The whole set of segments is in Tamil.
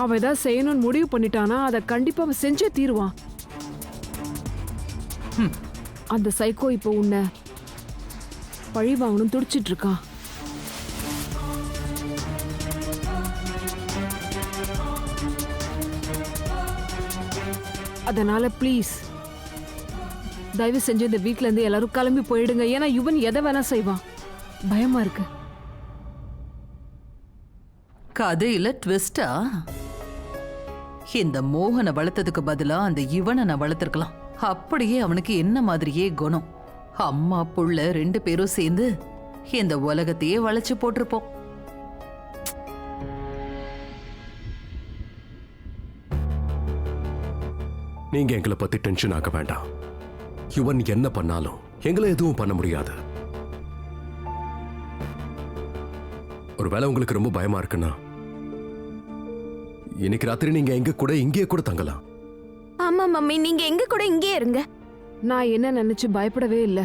அவன் ஏதாவது செய்யணும்னு முடிவு பண்ணிட்டானா அதை கண்டிப்பா அவன் செஞ்சே தீருவான். அந்த சைக்கோ இப்போ உன்னை பழி வாங்கணும் துடிச்சிட்டு இருக்கான். அதனால ப்ளீஸ் தயவு செஞ்சு இந்த வீட்ல இருந்து எல்லாரும் கிளம்பி போயிடுங்க. ஏன்னா யுவன் எதை வேணா செய்வான். பயமா இருக்கு. கதையில ட்விஸ்டா? இந்த மோகனை வளர்த்ததுக்கு பதிலா அந்த யுவனை நான் வளர்த்திருக்கலாம். அப்படியே அவனுக்கு என்ன மாதிரியே குணம். அம்மா புள்ள 2 பேரும் சேர்ந்து இந்த உலகத்தையே வளைச்சு போட்டிருப்போம். நீங்க எங்களை பத்தி டென்ஷன் ஆக வேண்டாம். யுவன் என்ன பண்ணாலும் எங்களை எதுவும் பண்ண முடியாது. ஒருவேளை உங்களுக்கு ரொம்ப பயமா இருக்குன்னா இன்னைக்கு ராத்திரி நீங்க எங்க கூட இங்கேயே கூட தங்கலாம். ஆமா மம்மி, நீங்க எங்க கூட இங்கே இருங்க. நான் என்ன நினைச்சு பயப்படவே இல்லை.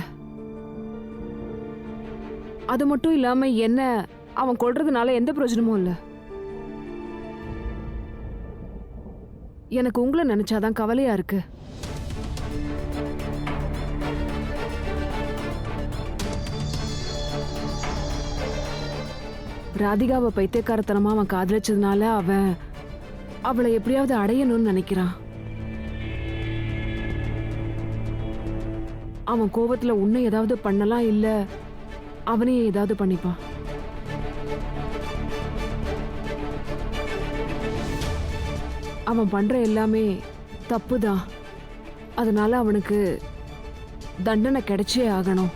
அது மட்டும் இல்லாம என்ன அவன் கொல்றதுனால எந்த பிரயோஜனமும் இல்லை. எனக்கு உங்களை நினைச்சாதான் கவலையா இருக்கு. ராதிகாவை பைத்தியக்காரத்தனமா அவன் காதலிச்சதுனால அவளை எப்படியாவது அடையணும்னு நினைக்கிறான். அவன் கோபத்துல உன்னை ஏதாவது பண்ணலாம், இல்ல அவனையே ஏதாவது பண்ணிப்பான். அவன் பண்ற எல்லாமே தப்புதான். அதனால அவனுக்கு தண்டனை கிடைச்சே ஆகணும்.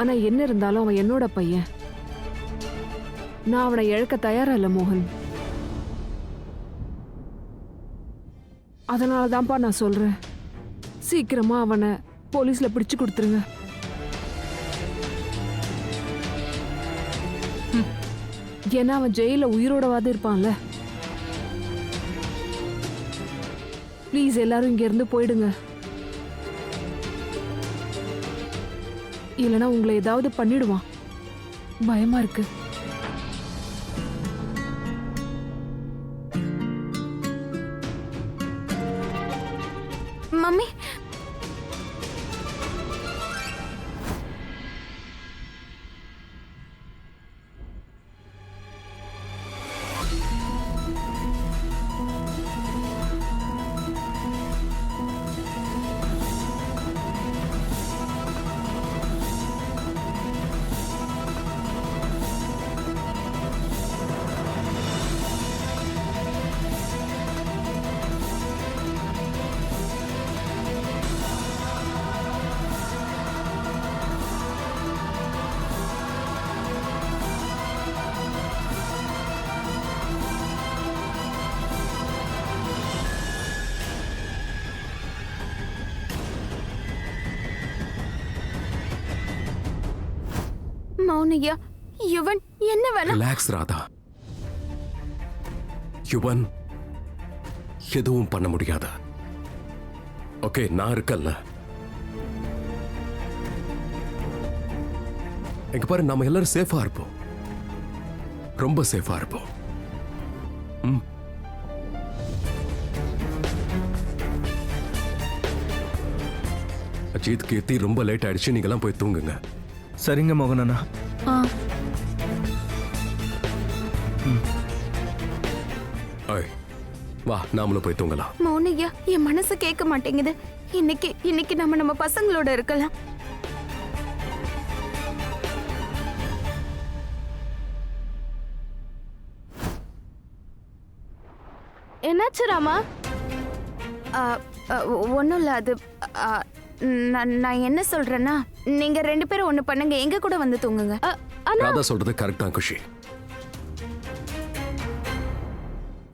ஆனா என்ன இருந்தாலும் அவன் என்னோட பையன். நான் அவனை இழக்க தயாரா இல்ல மோகன். அதனாலதான்ப்பா நான் சொல்றேன், சீக்கிரமா அவனை போலீஸ்ல பிடிச்சு கொடுத்துருங்க. ஏன்னா அவன் ஜெயில உயிரோடவாது இருப்பான்ல. ப்ளீஸ் எல்லாரும் இங்க இருந்து போயிடுங்க. இல்லைன்னா உங்களை ஏதாவது பண்ணிடுவான். பயமா இருக்கு. மம்மி, மௌனியா, யுவன் என்ன வேணா. ரிலாக்ஸ் ராதா. யுவன் எதுவும் பண்ண முடியாது. ஓகே, நான் இருக்கல்ல. எங்க பாரு, நாம எல்லாரும் சேஃபா இருப்போம். ரொம்ப சேஃபா இருப்போம். அஜித், கீர்த்தி, ரொம்ப லேட் ஆயிடுச்சு. நீங்க எல்லாம் போய் தூங்குங்க. சரிங்க மோகன் அண்ணா. வா, நாமளும் போய் தூங்கலாம். மௌனியா, என் மனசு கேட்க மாட்டேங்குது. இன்னைக்கு நம்ம பசங்களோட இருக்கலாம். என்னாச்சு ராமா? ஒன்றும் இல்லை. அது நான் என்ன சொல்றேன்னா, நீங்க 2 பேரும் ஒண்ணு பண்ணுங்க, எங்க கூட வந்து தூங்குங்க. ராதா சொல்றது கரெக்ட் தான் குஷி.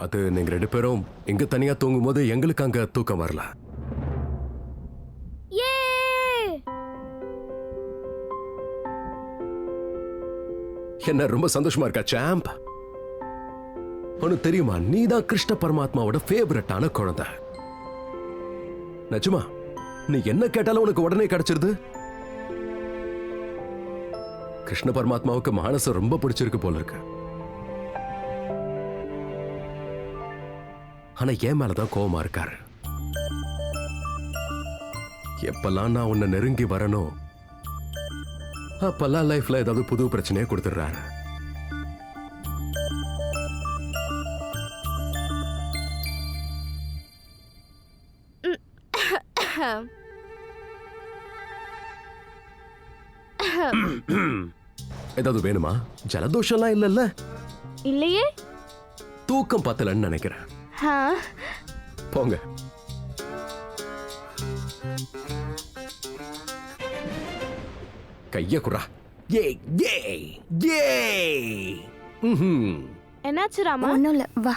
அது நீங்க 2 பேரும் இங்க தனியா தூங்கும் போது எங்களுக்கு அங்க தூக்கம் வரல. என்ன ரொம்ப சந்தோஷமா இருக்கா சாம்ப்? உனக்கு தெரியுமா, நீதான் கிருஷ்ண பரமாத்மாவோட ஃபேவரட்டான குழந்தை. நிஜமா, நீ என்ன கேட்டாலும் உனக்கு உடனே கிடைச்சிருது. கிருஷ்ண பரமாத்மாவுக்கு மானச ரொம்ப பிடிச்சிருக்கு போல இருக்கு. ஆனா என் மேலதான் கோவமா இருக்காரு. எப்பெல்லாம் நான் உன்னை நெருங்கி வரணும் அப்பெல்லாம் லைஃப்ல ஏதாவது புது பிரச்சனையை கொடுத்துடுறாரு. ஏதாவது வேணுமா? ஜலதோஷம்லாம் இல்லல்ல? இல்லையே. தூக்கம் பத்தலன்னு நினைக்கிறேன். போங்க. கைய குறா. ஏ ஏ ஏ. என்னாச்சு ராமா? ஒண்ணும் இல்ல, வா.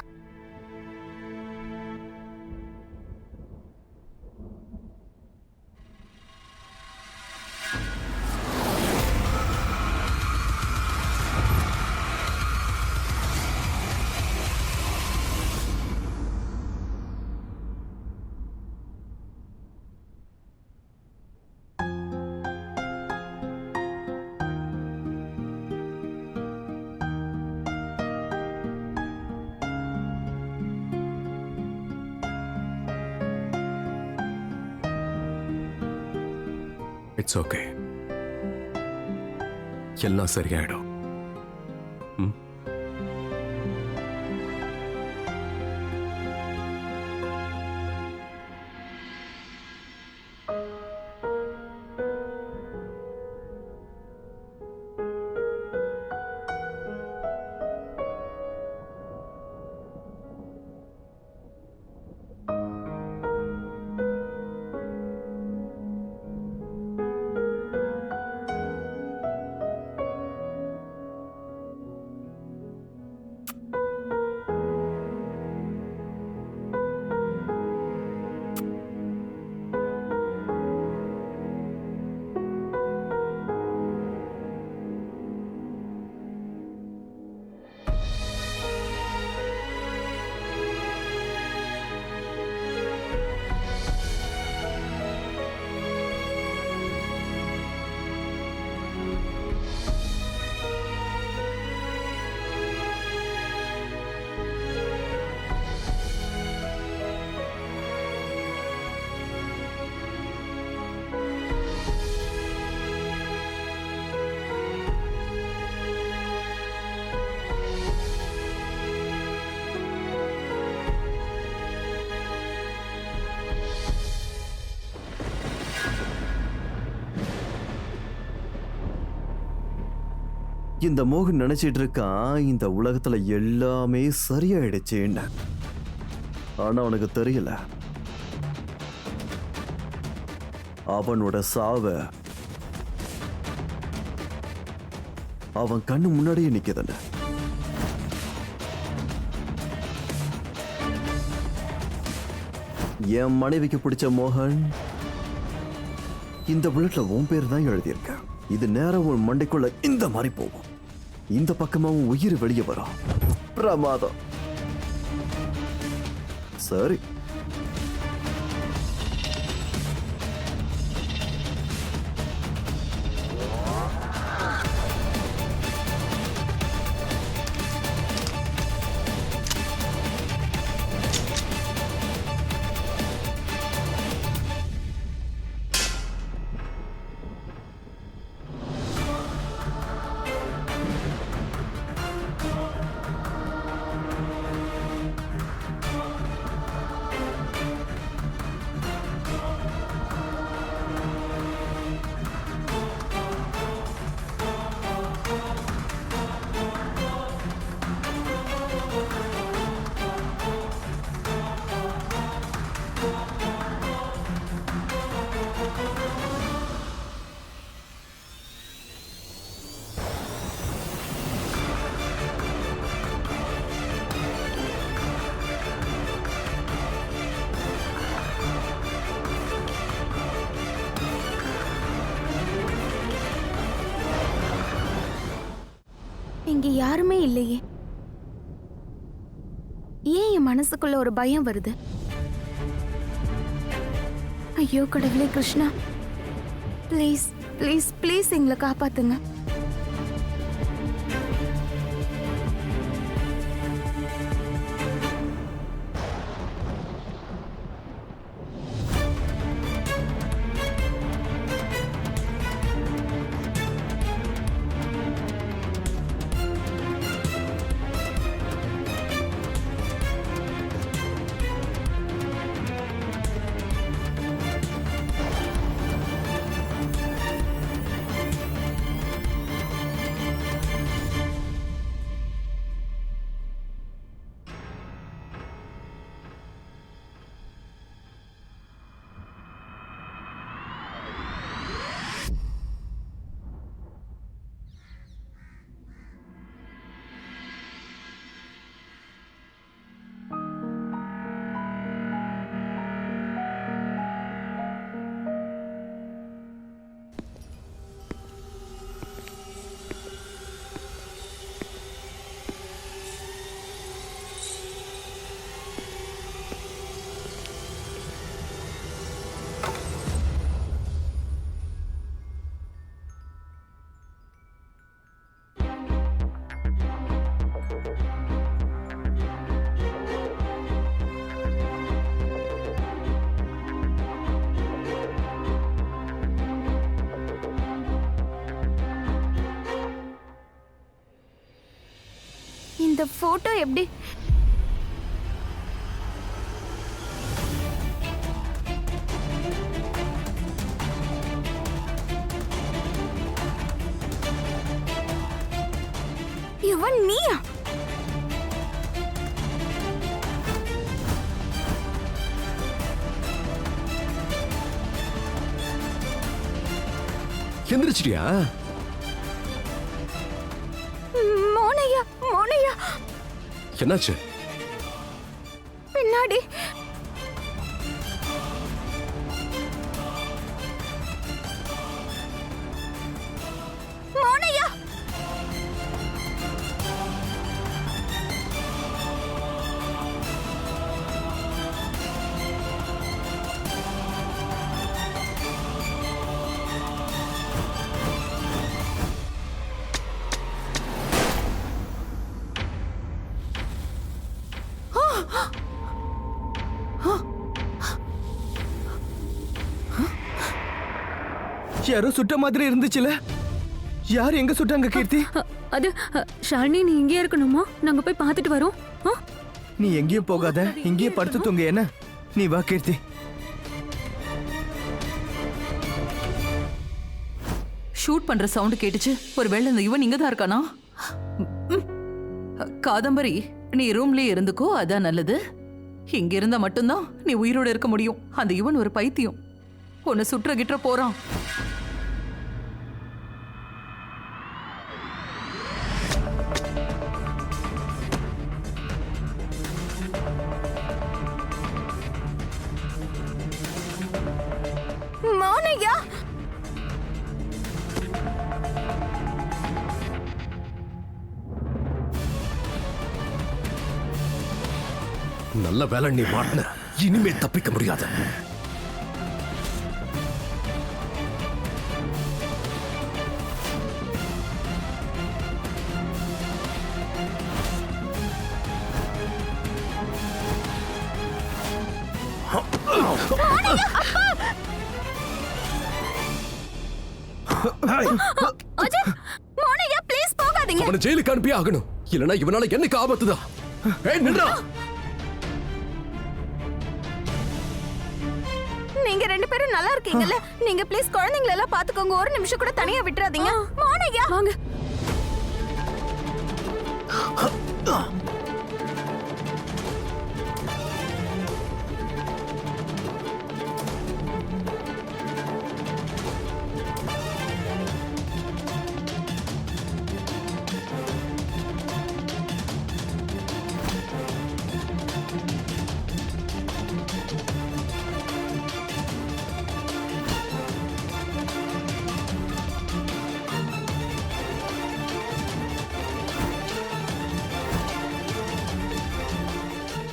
It's okay. எல்லாம் சரியாயிடும். இந்த மோகன் நினைச்சிட்டு இருக்கான் இந்த உலகத்துல எல்லாமே சரியாயிடுச்சுன்னு. ஆனா அவனுக்கு தெரியல, அவனோட சாவ அவன் கண்ணு முன்னாடியே நிக்குதுன்னு. என் மனைவிக்கு பிடிச்ச மோகன் இந்த புல்லட்ல உன் பேர் தான் எழுதியிருக்க. இது நேரம் உன் மண்டைக்குள்ள இந்த மாதிரி போகும். இந்த பக்கமாவும் உயிர் வெளியே வரும். பிரமாதம். சரி, இங்க யாருமே இல்லையே. ஏன் என் மனசுக்குள்ள ஒரு பயம் வருது? ஐயோ கடவுளே கிருஷ்ணா, ப்ளீஸ் ப்ளீஸ் ப்ளீஸ் எங்களை காப்பாத்துங்க. இந்த போட்டோ எப்படி? இவன் நீயா? எந்திரிச்சிட்டியா? மோனையா, மோனையா, என்னாச்சு? பின்னாடி மோனையா. யாரோ சுட்ட மாதிரி இருந்துச்சுல. யார் எங்க சுட்டாங்க கீர்த்தி? அது ஷாலினி, நீ இங்கே இருக்கணுமா? நாங்க போய் பார்த்துட்டு வரோம். நீ எங்கேயும் போகாத, இங்கேயே படுத்து தூங்க. என்ன, நீ வா கீர்த்தி. ஷூட் பண்ற சவுண்ட் கேட்டுச்சு. ஒருவேளை இந்த இவன் இங்க தான் இருக்கானா? ம். காதம்பரி, நீ ரூம்லயே இருந்துக்கோ, அதான் நல்லது. இங்க இருந்தா மட்டும்தான் நீ உயிரோட இருக்க முடியும். அந்த இவன் ஒரு பைத்தியம், உன்னை சுற்ற கிட்ட போறான். மோனையா, நல்ல வேலை நீ மாட்டின. இனிமே தப்பிக்க முடியாது. அஜய், மோனையா ப்ளீஸ் போகாதீங்க. அவனை ஜெயிலுக்கு அனுப்பி ஆகணும். இல்லனா இவனால எனக்கு ஆபத்துதான். ஏய் நின்றா. நீங்க ரெண்டு பேரும் நல்லா இருக்கீங்கல்ல? நீங்க ப்ளீஸ் குழந்தைங்களை எல்லாம் பாத்துக்கோங்க. ஒரு நிமிஷம் கூட தனியா விட்டுறாதீங்க. மோனையா வாங்க.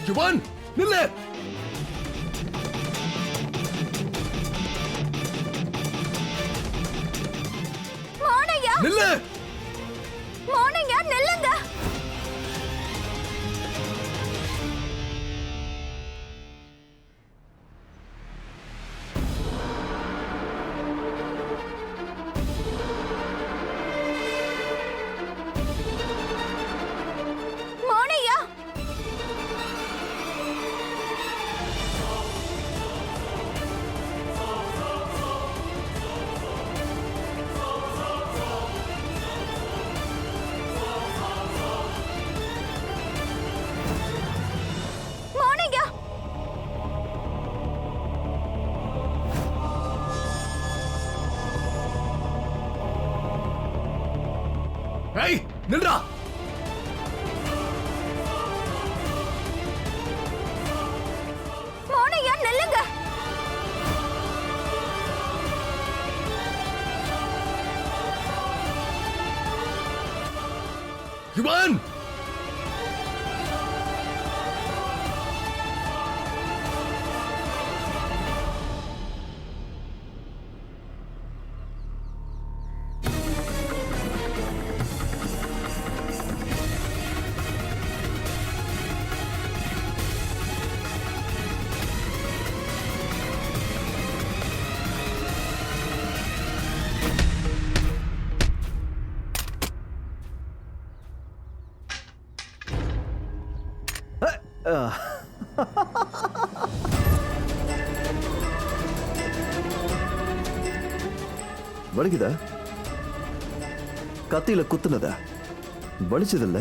யுவன் நில்லு. மோனையா, நில்லு. மோனையா நில்லுங்க. மோனையா, மோனையா. ஏய் நின்றா. மோனையா நில்லுங்க. யுவன். வலிக்குதா? கத்தியில குத்துனதா? வலிச்சதில்ல?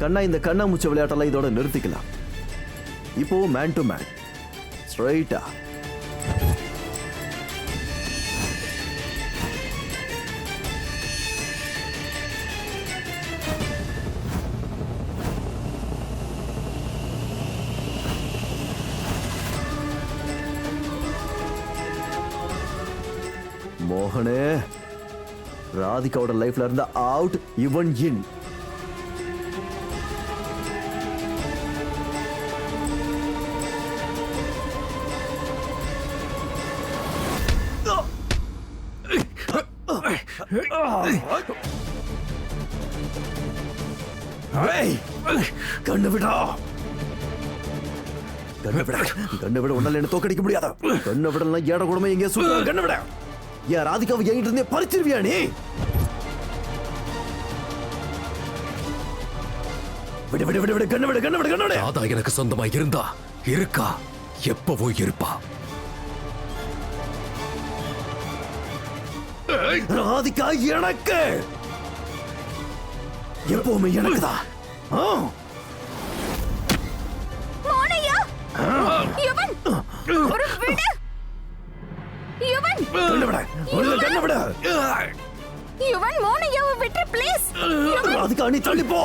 கண்ணா, இந்த கண்ணாமூச்சி விளையாட்டெல்லாம் இதோட நிறுத்திக்கலாம். இப்போ மேன் டு மேன், ஸ்ட்ரைட்டா. மோகனே, ராதிகாவோட லைஃப்ல இருந்த அவுட், இவன் இன். கண்ணு விடா, கண்ணு விட, கண்ணு விட. உன்னால என்ன தோக்கடிக்க முடியாத. கண்ணு விடலாம் ஏட கூடமே எங்கே சொல்ற. கண்ணு விட. ஏன் ராதிகாவை என்கிட்ட இருந்தே பறிச்சிருவியா நீ? விடு விடு விடு விடு. கண்ணு விட, கண்ணு விட, கண்ணு விட. ராதா எனக்கு சொந்தமா இருந்தா, இருக்கா, எப்பவோ இருப்பா. ராதிகா எனக்கு எப்பவுமே எனக்குதான். மோனையா, யுவன், ஒரு விடு. யுவன், கண்ணு விட, கண்ணு விட. யுவன், மோனையாவை விட்டு ப்ளீஸ். ராதிகா, நீ தள்ளி போ.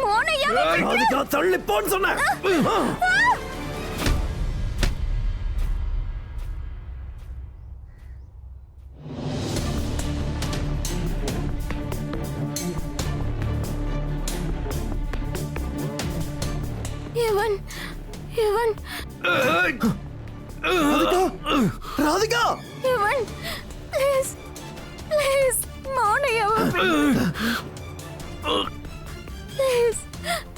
மோனையாவை விட்டு. ராதிகா, தள்ளி போன்னு சொன்னேன். யுவன், யுவன், ராதிகா, ராதிகா. யுவன், ப்ளீஸ், ப்ளீஸ், மோனையாவை ப்ளீஸ்,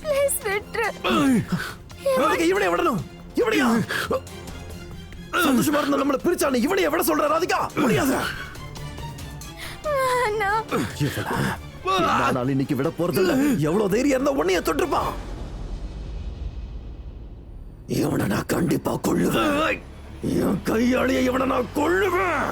ப்ளீஸ் விட்டு. ராதிகா, இவனைய விடணும். இவனையா? சந்தோஷமா இருந்த நம்மள பிரிச்சானே இவனைய விட சொல்ற. ராதிகா, முடியாது. நான் இன்னைக்கு விட போறதில்ல. எவ்வளவு தைரியம் இருந்தா உன்னைய தொட்டிருப்பான். இவனை நான் கண்டிப்பா கொள்ளுவேன். என் கையாலேயே இவனை நான் கொள்ளுவேன்.